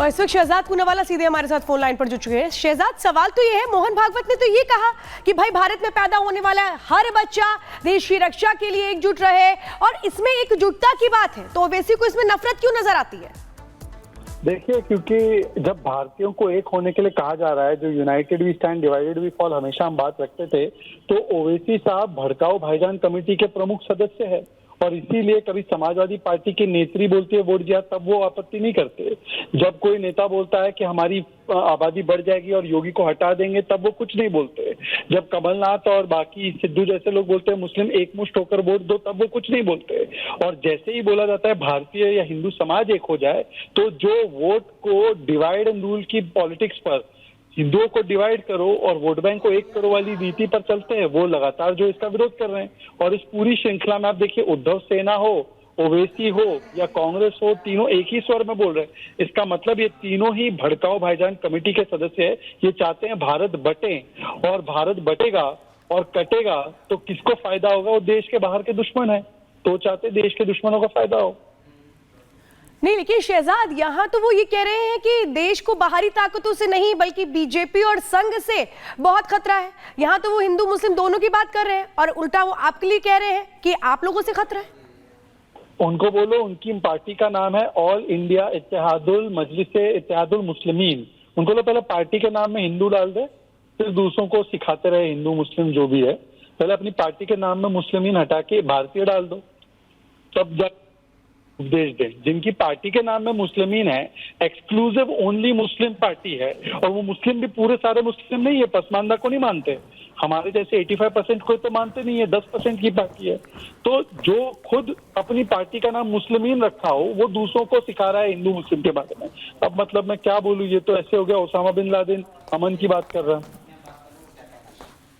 और इस वक्त शहजाद पूनावाला सीधे हमारे साथ फोन लाइन पर जुड़ चुके हैं। शहजाद, सवाल तो ये है, मोहन भागवत ने तो ये कहा कि भाई भारत में पैदा होने वाला हर बच्चा देश की रक्षा के लिए एकजुट रहे, और इसमें एकजुटता की बात है, तो ओवैसी को इसमें नफरत क्यों नजर आती है? देखिए, क्योंकि जब भारतीयों को एक होने के लिए कहा जा रहा है, जो united we stand divided we fall हमेशा हम बात रखते थे, तो ओवैसी साहब भड़काऊ भाईजान कमेटी के प्रमुख सदस्य है, और इसीलिए कभी समाजवादी पार्टी की नेत्री बोलती है वोट दिया, तब वो आपत्ति नहीं करते। जब कोई नेता बोलता है कि हमारी आबादी बढ़ जाएगी और योगी को हटा देंगे, तब वो कुछ नहीं बोलते। जब कमलनाथ और बाकी सिद्धू जैसे लोग बोलते हैं मुस्लिम एकमुश्त होकर वोट दो, तब वो कुछ नहीं बोलते। और जैसे ही बोला जाता है भारतीय या हिंदू समाज एक हो जाए, तो जो वोट को डिवाइड एंड रूल की पॉलिटिक्स पर हिंदुओं को डिवाइड करो और वोट बैंक को एक करो वाली नीति पर चलते हैं, वो लगातार जो इसका विरोध कर रहे हैं। और इस पूरी श्रृंखला में आप देखिए, उद्धव सेना हो, ओवैसी हो या कांग्रेस हो, तीनों एक ही स्वर में बोल रहे हैं। इसका मतलब ये तीनों ही भड़काऊ भाईजान कमेटी के सदस्य है। ये चाहते हैं भारत बटे, और भारत बटेगा और कटेगा तो किसको फायदा होगा? वो देश के बाहर के दुश्मन है, तो चाहते देश के दुश्मनों का फायदा हो। नहीं, लेकिन शहजाद, यहाँ तो वो ये कह रहे हैं कि देश को बाहरी ताकतों से नहीं बल्कि बीजेपी और संघ से बहुत खतरा है। यहाँ तो वो हिंदू मुस्लिम दोनों की बात कर रहे हैं, और उल्टा वो आपके लिए कह रहे हैं कि आप लोगों से खतरा है। उनको बोलो, उनकी पार्टी का नाम है ऑल इंडिया इत्तेहादुल मजलिस इत्तेहादुल मुस्लिमीन। उनको तो पहले पार्टी के नाम में हिंदू डाल दे, फिर दूसरों को सिखाते रहे हिंदू मुस्लिम जो भी है। पहले अपनी पार्टी के नाम में मुस्लिमीन हटा के भारतीय डाल दो, तब जब उपदेश दे। जिनकी पार्टी के नाम में मुस्लिमीन है, एक्सक्लूसिव ओनली मुस्लिम पार्टी है, और वो मुस्लिम भी पूरे सारे मुस्लिम नहीं है, पसमानदा को नहीं मानते। हमारे जैसे 85% को तो मानते नहीं है, 10% की पार्टी है। तो जो खुद अपनी पार्टी का नाम मुस्लिमीन रखा हो, वो दूसरों को सिखा रहा है हिंदू मुस्लिम के बारे में। अब मतलब मैं क्या बोलूं, ये तो ऐसे हो गया ओसामा बिन लादेन अमन की बात कर रहा है।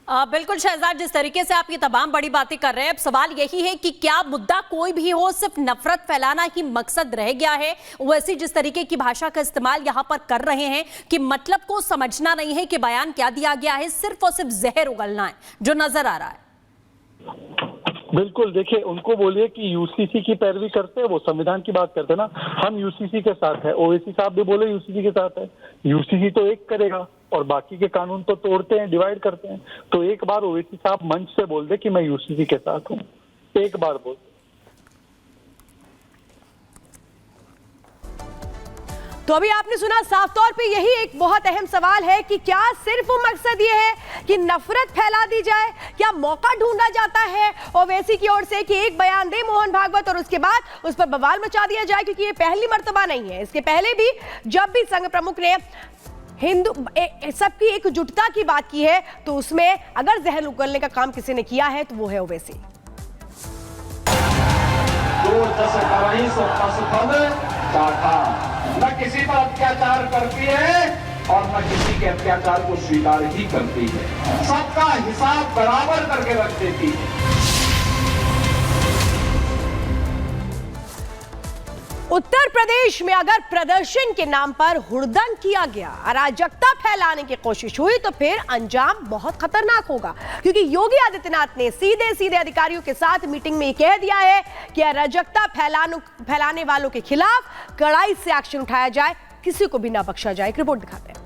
बिल्कुल शहजाद, जिस तरीके से आप ये तमाम बड़ी बातें कर रहे हैं, अब सवाल यही है कि क्या मुद्दा कोई भी हो, सिर्फ नफरत फैलाना ही मकसद रह गया है? वैसे जिस तरीके की भाषा का इस्तेमाल यहाँ पर कर रहे हैं कि मतलब को समझना नहीं है कि बयान क्या दिया गया है, सिर्फ और सिर्फ जहर उगलना है, जो नजर आ रहा है। बिल्कुल, देखिए, उनको बोलिए कि यूसीसी की पैरवी करते हैं, वो संविधान की बात करते हैं ना। हम यूसीसी के साथ है, ओवैसी साहब भी बोले यूसीसी के साथ है। यूसीसी तो एक करेगा और बाकी के कानून तो तोड़ते हैं, डिवाइड करते हैं। तो एक बार ओवैसी साहब मंच से बोल दे कि मैं यूसीसी के साथ हूँ, एक बार बोल। तो अभी आपने सुना, साफ तौर पे यही एक बहुत अहम सवाल है कि क्या सिर्फ वो मकसद ये है कि नफरत फैला दी जाए, क्या मौका ढूंढा जाता है ओवैसी की ओर से कि एक बयान दे मोहन भागवत और उसके बाद उस पर बवाल मचा दिया जाए? क्योंकि ये पहली मर्तबा नहीं है, इसके पहले भी जब भी संघ प्रमुख ने हिंदू सबकी एकजुटता की बात की है, तो उसमें अगर जहर उगलने का काम किसी ने किया है तो वो है ओवैसी। न किसी पर अत्याचार करती है और न किसी के अत्याचार को स्वीकार ही करती है, सबका हिसाब बराबर करके रख देती है। उत्तर प्रदेश में अगर प्रदर्शन के नाम पर हुड़दंग किया गया, अराजकता फैलाने की कोशिश हुई, तो फिर अंजाम बहुत खतरनाक होगा। क्योंकि योगी आदित्यनाथ ने सीधे सीधे अधिकारियों के साथ मीटिंग में कह दिया है कि अराजकता फैलाने वालों के खिलाफ कड़ाई से एक्शन उठाया जाए, किसी को भी ना बख्शा जाए। एक रिपोर्ट दिखाते हैं।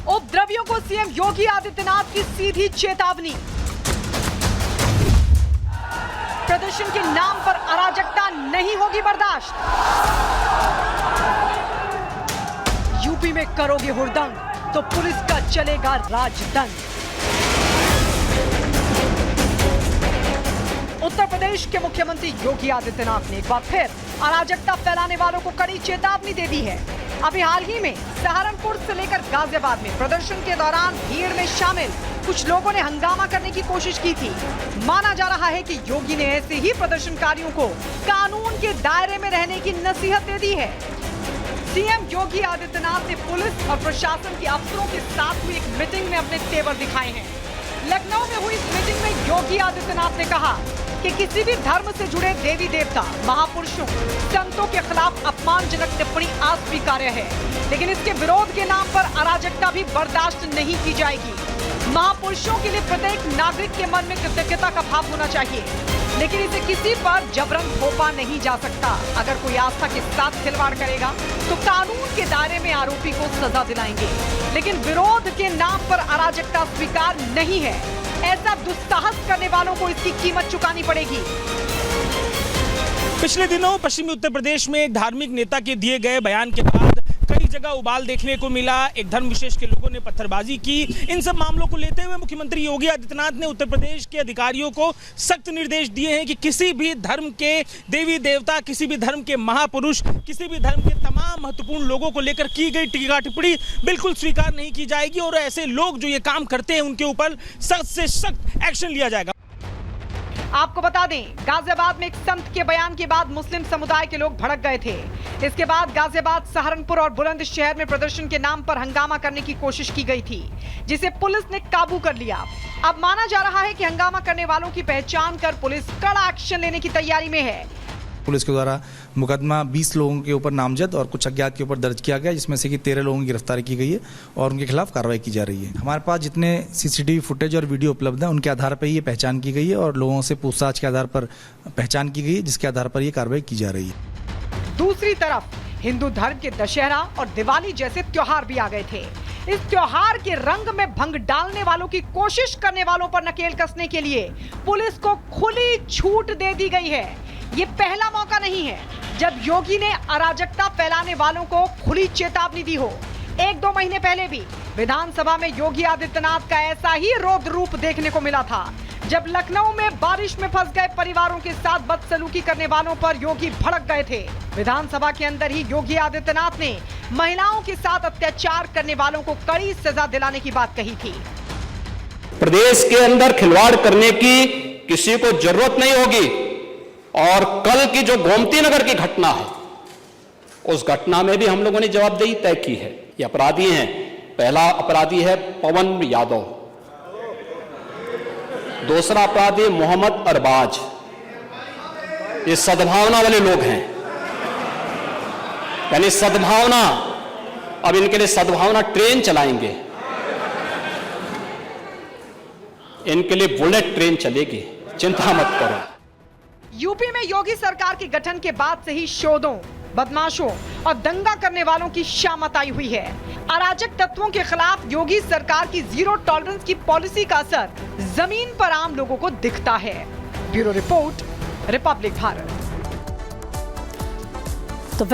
उपद्रवियों को सीएम योगी आदित्यनाथ की सीधी चेतावनी। प्रदर्शन के नाम पर अराजकता नहीं होगी बर्दाश्त। यूपी में करोगे हुड़दंग तो पुलिस का चलेगा राजदंड। उत्तर प्रदेश के मुख्यमंत्री योगी आदित्यनाथ ने एक बार फिर अराजकता फैलाने वालों को कड़ी चेतावनी दे दी है। अभी हाल ही में सहारनपुर से लेकर गाजियाबाद में प्रदर्शन के दौरान भीड़ में शामिल कुछ लोगों ने हंगामा करने की कोशिश की थी। माना जा रहा है कि योगी ने ऐसे ही प्रदर्शनकारियों को कानून के दायरे में रहने की नसीहत दे दी है। सीएम योगी आदित्यनाथ ने पुलिस और प्रशासन के अफसरों के साथ हुई एक मीटिंग में अपने तेवर दिखाए हैं। लखनऊ में हुई इस मीटिंग में योगी आदित्यनाथ ने कहा कि किसी भी धर्म से जुड़े देवी देवता, महापुरुषों, संतों के खिलाफ अपमानजनक टिप्पणी अस्वीकार्य है, लेकिन इसके विरोध के नाम पर अराजकता भी बर्दाश्त नहीं की जाएगी। महापुरुषों के लिए प्रत्येक नागरिक के मन में कृतज्ञता का भाव होना चाहिए, लेकिन इसे किसी पर जबरन थोपा नहीं जा सकता। अगर कोई आस्था के साथ खिलवाड़ करेगा तो कानून के दायरे में आरोपी को सजा दिलाएंगे, लेकिन विरोध के नाम पर अराजकता स्वीकार नहीं है। ऐसा दुस्साहस करने वालों को इसकी कीमत चुकानी पड़ेगी। पिछले दिनों पश्चिमी उत्तर प्रदेश में एक धार्मिक नेता के दिए गए बयान के बाद कई जगह उबाल देखने को मिला। एक धर्म विशेष के लोगों ने पत्थरबाजी की। इन सब मामलों को लेते हुए मुख्यमंत्री योगी आदित्यनाथ ने उत्तर प्रदेश के अधिकारियों को सख्त निर्देश दिए हैं कि किसी भी धर्म के देवी देवता, किसी भी धर्म के महापुरुष, किसी भी धर्म के तमाम महत्वपूर्ण लोगों को लेकर की गई टीका टिप्पणी बिल्कुल स्वीकार नहीं की जाएगी और ऐसे लोग जो ये काम करते हैं उनके ऊपर सख्त से सख्त एक्शन लिया जाएगा। आपको बता दें, गाजियाबाद में एक संत के बयान के बाद मुस्लिम समुदाय के लोग भड़क गए थे। इसके बाद गाजियाबाद, सहारनपुर और बुलंदशहर में प्रदर्शन के नाम पर हंगामा करने की कोशिश की गई थी, जिसे पुलिस ने काबू कर लिया। अब माना जा रहा है कि हंगामा करने वालों की पहचान कर पुलिस कड़ा एक्शन लेने की तैयारी में है। पुलिस के द्वारा मुकदमा 20 लोगों के ऊपर नामजद और कुछ अज्ञात के ऊपर दर्ज किया गया, जिसमें से कि 13 लोगों की गिरफ्तारी की गई है और उनके खिलाफ कार्रवाई की जा रही है। हमारे पास जितने सीसीटीवी फुटेज और वीडियो उपलब्ध हैं उनके आधार पर ये पहचान की गई है और लोगों से पूछताछ के आधार पर पहचान की गई है, जिसके आधार पर ये कार्रवाई की जा रही है। दूसरी तरफ हिंदू धर्म के दशहरा और दिवाली जैसे त्योहार भी आ गए थे। इस त्योहार के रंग में भंग डालने वालों की कोशिश करने वालों पर नकेल कसने के लिए पुलिस को खुली छूट दे दी गई है। ये पहला मौका नहीं है जब योगी ने अराजकता फैलाने वालों को खुली चेतावनी दी हो। 1-2 महीने पहले भी विधानसभा में योगी आदित्यनाथ का ऐसा ही रौद्र रूप देखने को मिला था, जब लखनऊ में बारिश में फंस गए परिवारों के साथ बदसलूकी करने वालों पर योगी भड़क गए थे। विधानसभा के अंदर ही योगी आदित्यनाथ ने महिलाओं के साथ अत्याचार करने वालों को कड़ी सजा दिलाने की बात कही थी। प्रदेश के अंदर खिलवाड़ करने की किसी को जरूरत नहीं होगी और कल की जो गोमती नगर की घटना है, उस घटना में भी हम लोगों ने जवाबदेही तय की है। ये अपराधी हैं। पहला अपराधी है पवन यादव, दूसरा अपराधी मोहम्मद अरबाज। ये सद्भावना वाले लोग हैं, यानी सद्भावना। अब इनके लिए सद्भावना ट्रेन चलाएंगे, इनके लिए बुलेट ट्रेन चलेगी, चिंता मत करो। यूपी में योगी सरकार के गठन के बाद से ही शोधों, बदमाशों और दंगा करने वालों की शामत आई हुई है। अराजक तत्वों के खिलाफ योगी सरकार की जीरो टॉलरेंस की पॉलिसी का असर जमीन पर आम लोगों को दिखता है। Bureau report, Republic Bharat.